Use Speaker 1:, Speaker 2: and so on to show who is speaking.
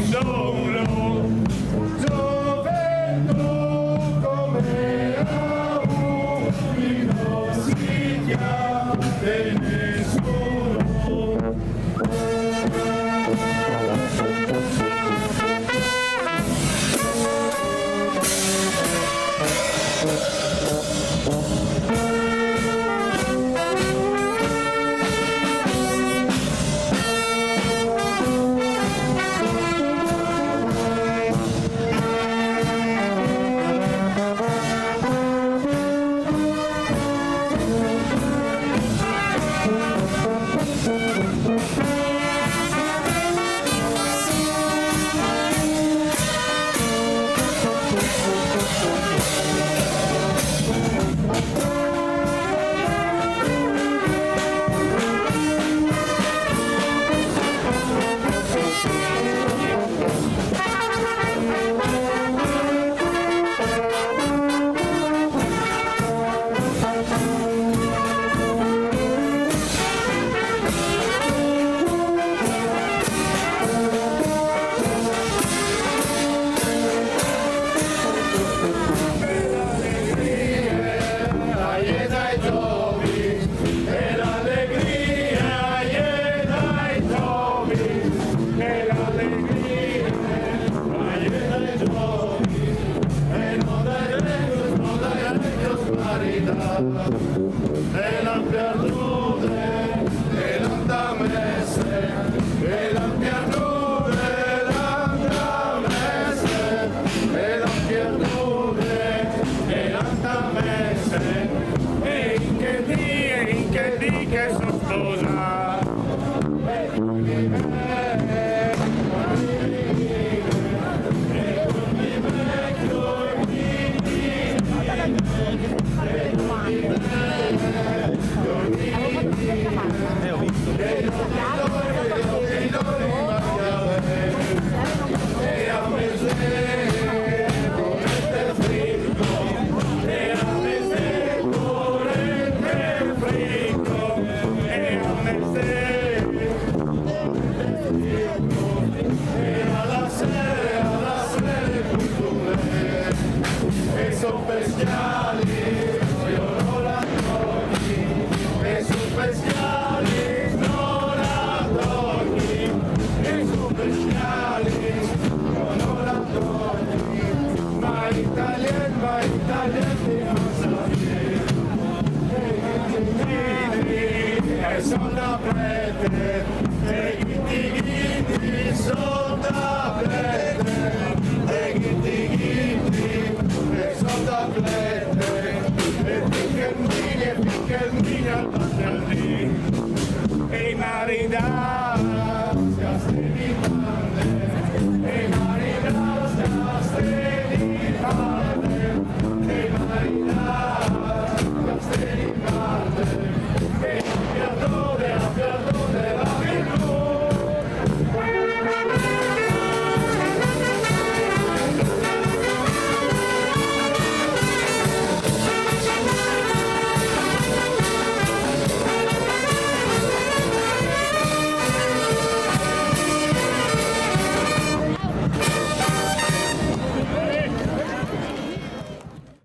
Speaker 1: solo, gioventù come a uno si chiama nessuno. E la pierdute, e l'andamese, e la pierdute, e l'andamese, e la pierdute, e l'andamese, e in che di che sono sposa.
Speaker 2: Ho visto.
Speaker 1: Sono bestiali, io non la togli, e sono bestiali, non la togli, e sono bestiali, io non la togli, ma Italien ti fa e sono da prete, e i tigrini sono da